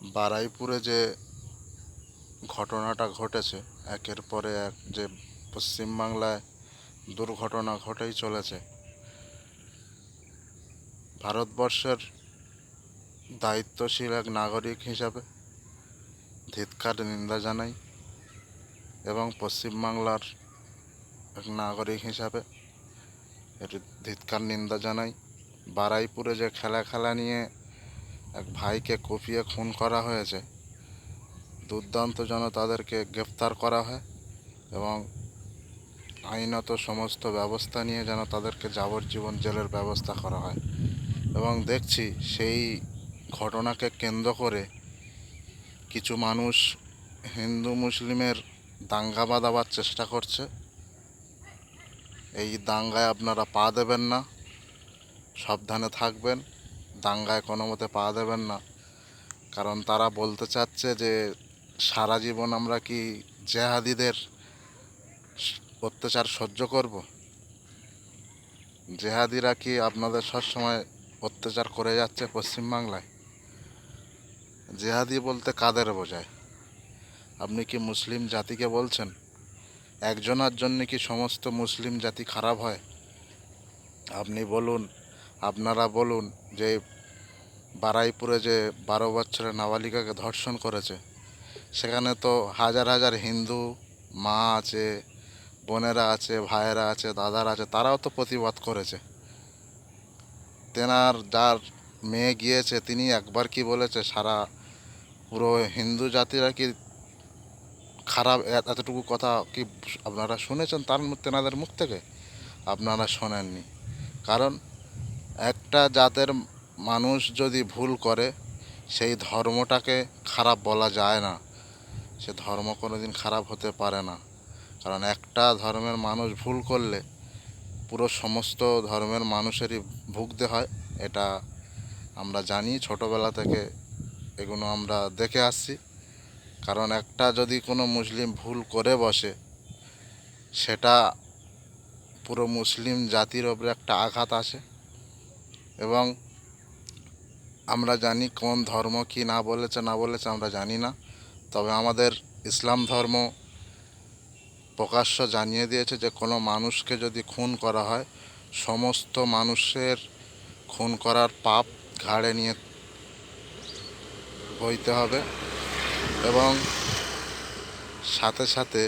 বারুইপুরে যে ঘটনাটা ঘটেছে, একের পরে এক যে পশ্চিমবাংলায় দুর্ঘটনা ঘটেই চলেছে, ভারতবর্ষের দায়িত্বশীল এক নাগরিক হিসাবে ধিক্কার নিন্দা জানাই এবং পশ্চিমবাংলার এক নাগরিক হিসাবে এর ধিক্কার নিন্দা জানাই। বারুইপুরে যে খেলা নিয়ে এক ভাইকে কুপিয়ে খুন করা হয়েছে, দুর্দান্ত যেন তাদেরকে গ্রেফতার করা হয় এবং আইনত সমস্ত ব্যবস্থা নিয়ে যেন তাদেরকে যাবজ্জীবন জেলের ব্যবস্থা করা হয়। এবং দেখছি সেই ঘটনাকে কেন্দ্র করে কিছু মানুষ হিন্দু মুসলিমের দাঙ্গা বাঁধাবার চেষ্টা করছে। এই দাঙ্গায় আপনারা পা দেবেন না, সাবধানে থাকবেন, দাঙ্গায় কোনো মতে পা দেবেন না। কারণ তারা বলতে চাচ্ছে যে সারা জীবন আমরা কি জেহাদিদের অত্যাচার সহ্য করব? জেহাদিরা কি আপনাদের সবসময় অত্যাচার করে যাচ্ছে পশ্চিমবাংলায়? জেহাদি বলতে কাদের বোঝায়? আপনি কি মুসলিম জাতিকে বলছেন? একজনের জন্য কি সমস্ত মুসলিম জাতি খারাপ হয়? আপনি বলুন, আপনারা বলুন যে বারুইপুরে যে 12 বছরের নাবালিকাকে ধর্ষণ করেছে, সেখানে তো হাজার হাজার হিন্দু মা আছে, বোনেরা আছে, ভাইয়েরা আছে, দাদারা আছে, তারাও তো প্রতিবাদ করেছে। তেনার যার মেয়ে গিয়েছে, তিনি একবার কি বলেছে সারা পুরো হিন্দু জাতিরা কি খারাপ? এতটুকু কথা কি আপনারা শুনেছেন তেনাদের মুখ থেকে? আপনারা শোনেননি। কারণ একটা জাতের মানুষ যদি ভুল করে, সেই ধর্মটাকে খারাপ বলা যায় না। সে ধর্ম কোনো দিন খারাপ হতে পারে না। কারণ একটা ধর্মের মানুষ ভুল করলে পুরো সমস্ত ধর্মের মানুষেরই ভুগতে হয়। এটা আমরা জানি, ছোটোবেলা থেকে এগুলো আমরা দেখে আসছি। কারণ একটা যদি কোনো মুসলিম ভুল করে বসে, সেটা পুরো মুসলিম জাতির ওপরে একটা আঘাত আসে। এবং আমরা জানি কোন ধর্ম কি না বলেছে আমরা জানি না, তবে আমাদের ইসলাম ধর্ম প্রকাশ্য জানিয়ে দিয়েছে যে কোনো মানুষকে যদি খুন করা হয়, সমস্ত মানুষের খুন করার পাপ ঘাড়ে নিয়ে বইতে হবে। এবং সাথে সাথে